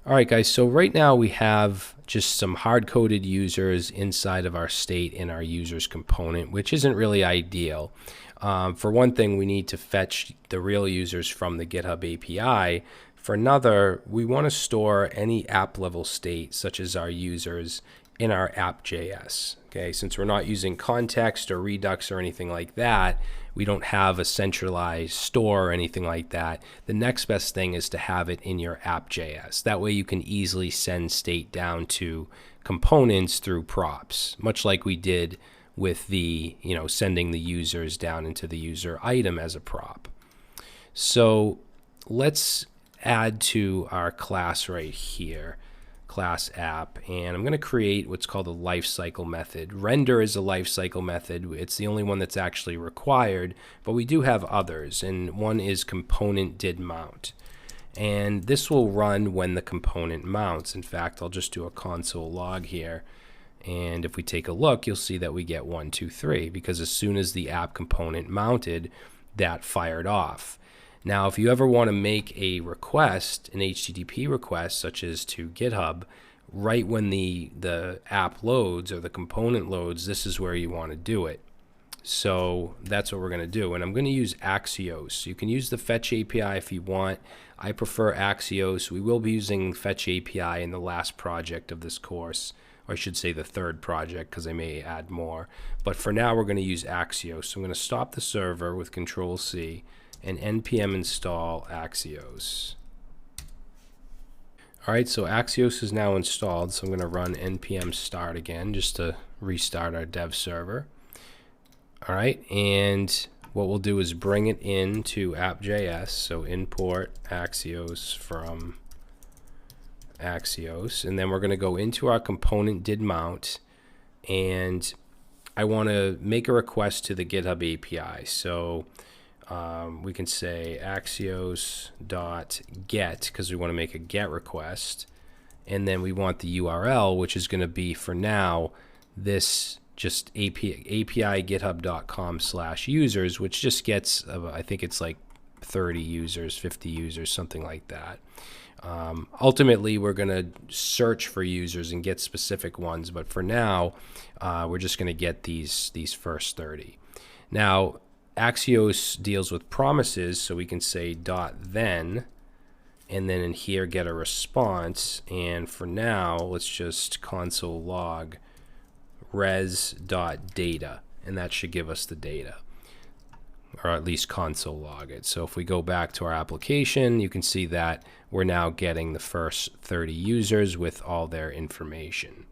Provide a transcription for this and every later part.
All right, guys, so right now we have just some hard-coded users inside of our state in our users component, which isn't really ideal. For one thing, we need to fetch the real users from the GitHub API. For another, we want to store any app level state, such as our users, in our app.js. Okay, since we're not using context or Redux or anything like that, we don't have a centralized store or anything like that. The next best thing is to have it in your app.js. That way you can easily send state down to components through props, much like we did with the, sending the users down into the user item as a prop. So let's add to our class right here, class app, and I'm going to create what's called a lifecycle method. Render is a lifecycle method. It's the only one that's actually required, but we do have others, and one is component did mount. And this will run when the component mounts. In fact, I'll just do a console log here. And if we take a look, you'll see that we get 1, 2, 3, because as soon as the app component mounted, that fired off. Now, if you ever want to make a request, an HTTP request, such as to GitHub, right when the app loads or the component loads, this is where you want to do it. So that's what we're going to do. And I'm going to use Axios. You can use the Fetch API if you want. I prefer Axios. We will be using Fetch API in the last project of this course, or I should say the third project, because I may add more. But for now, we're going to use Axios. So I'm going to stop the server with Control-C and npm install Axios. All right, so Axios is now installed, so I'm going to run npm start again just to restart our dev server. All right, and what we'll do is bring it into app.js, so import Axios from Axios, and then we're going to go into our component did mount, and I want to make a request to the GitHub API. So we can say axios.get, because we want to make a get request, and then we want the URL, which is going to be, for now, this just API github.com/users, which just gets, I think it's like 30 users, 50 users, something like that. Ultimately, we're going to search for users and get specific ones, but for now, we're just going to get these first 30. Now, Axios deals with promises, so we can say .then, and then in here get a response. And for now, let's just console log res.data, and that should give us the data, or at least console log it. So if we go back to our application, you can see that we're now getting the first 30 users with all their information.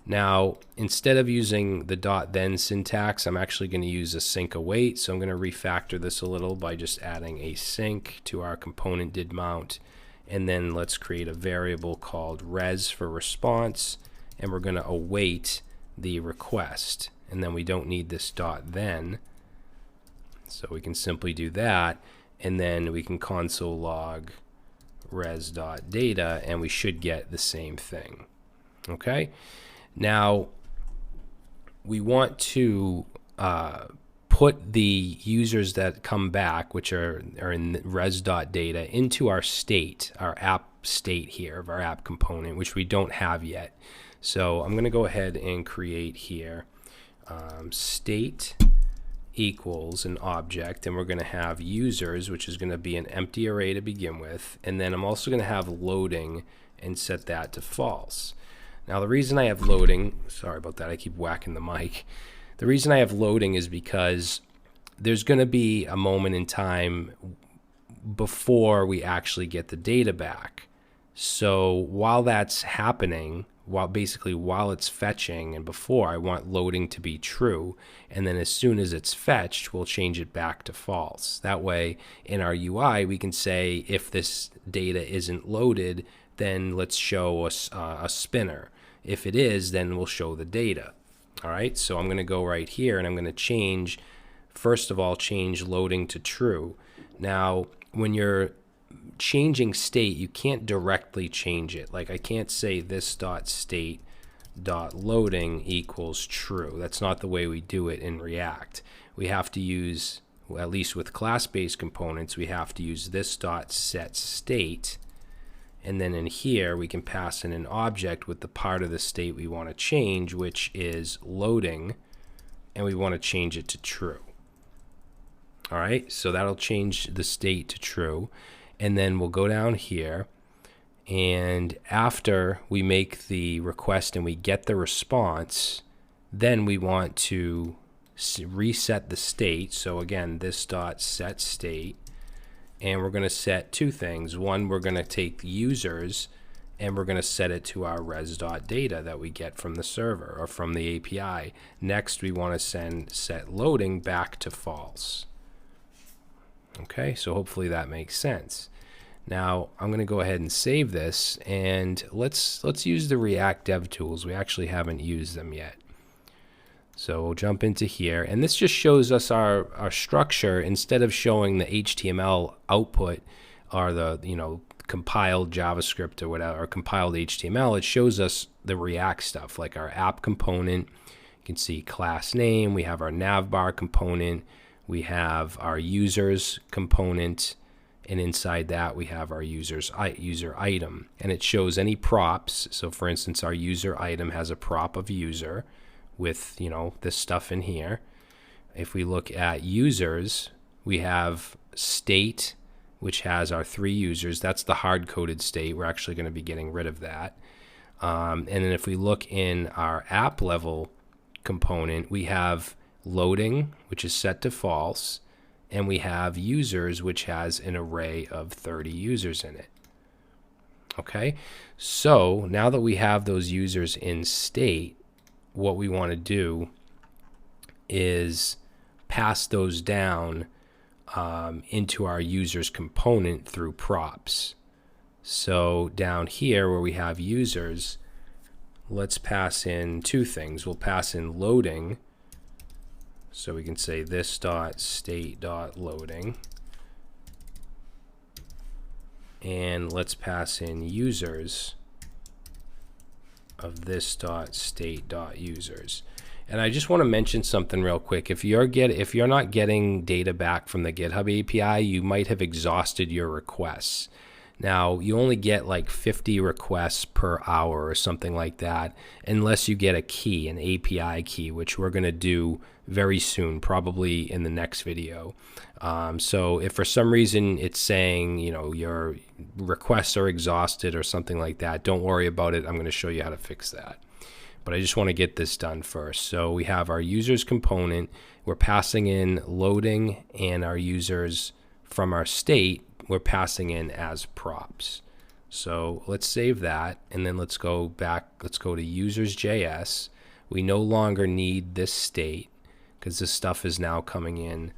Now, instead of using the .then syntax, I'm actually going to use a sync await. So I'm going to refactor this a little by just adding a sync to our component did mount. And then let's create a variable called res for response. And we're going to await the request. And then we don't need this .then. So we can simply do that. And then we can console log res.data, and we should get the same thing. Okay? Now, we want to put the users that come back, which are in res.data, into our state, our app state here of our app component, which we don't have yet. So I'm going to go ahead and create here state equals an object, and we're going to have users, which is going to be an empty array to begin with, and then I'm also going to have loading and set that to false. Now, the reason I have loading, sorry about that, I keep whacking the mic. The reason I have loading is because there's going to be a moment in time before we actually get the data back. So while that's happening, while it's fetching and before, I want loading to be true. And then as soon as it's fetched, we'll change it back to false. That way, in our UI, we can say if this data isn't loaded, then let's show us a spinner. If it is, then we'll show the data. All right, so I'm going to go right here, and I'm going to change, first of all, change loading to true. Now, when you're changing state, you can't directly change it. Like, I can't say this dot state dot loading equals true. That's not the way we do it in React. We have to use, well, at least with class-based components, we have to use this dot set state. And then in here, we can pass in an object with the part of the state we want to change, which is loading, and we want to change it to true. All right, so that'll change the state to true. And then we'll go down here, and after we make the request and we get the response, then we want to reset the state. So again, this dot set state, and we're going to set two things. One, we're going to take the users and we're going to set it to our res.data that we get from the server or from the API. Next, we want to set loading back to false. Okay, so hopefully that makes sense. Now I'm going to go ahead and save this, and let's use the React DevTools. We actually haven't used them yet. So we'll jump into here, and this just shows us our structure. Instead of showing the HTML output or the compiled JavaScript or whatever, or compiled HTML, it shows us the React stuff, like our app component. You can see class name, we have our navbar component, we have our users component, and inside that we have our user item, and it shows any props. So for instance, our user item has a prop of user with this stuff in here. If we look at users, we have state, which has our 3 users. That's the hard-coded state. We're actually going to be getting rid of that. And then if we look in our app level component, we have loading, which is set to false, and we have users, which has an array of 30 users in it. Okay, so now that we have those users in state, what we want to do is pass those down into our users component through props. So down here where we have users, let's pass in 2 things. We'll pass in loading, so we can say this dot state dot loading, and let's pass in users of this dot state dot users. And I just want to mention something real quick. If you're not getting data back from the GitHub API, you might have exhausted your requests. Now, you only get like 50 requests per hour or something like that, unless you get a key, an API key, which we're going to do very soon, probably in the next video. So if for some reason it's saying, your requests are exhausted or something like that, don't worry about it. I'm going to show you how to fix that. But I just want to get this done first. So we have our users component. We're passing in loading, and our users from our state, we're passing in as props. So let's save that, and then let's go back. Let's go to users.js. We no longer need this state because this stuff is now coming in.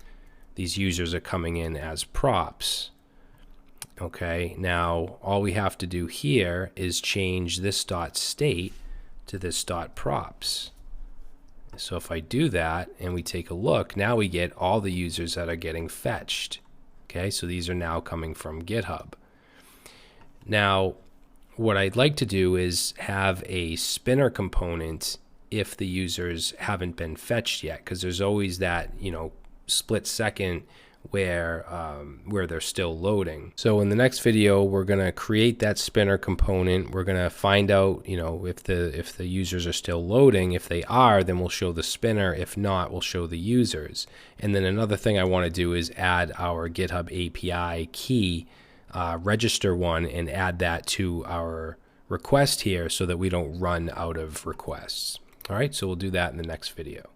These users are coming in as props. Okay, now all we have to do here is change this dot state to this dot props. So if I do that and we take a look, now we get all the users that are getting fetched. Okay, so these are now coming from GitHub. Now, what I'd like to do is have a spinner component if the users haven't been fetched yet, because there's always that, split second where they're still loading. So in the next video, we're going to create that spinner component. We're going to find out, if the users are still loading. If they are, then we'll show the spinner. If not, we'll show the users. And then another thing I want to do is add our GitHub API key, register one, and add that to our request here so that we don't run out of requests. All right, so we'll do that in the next video.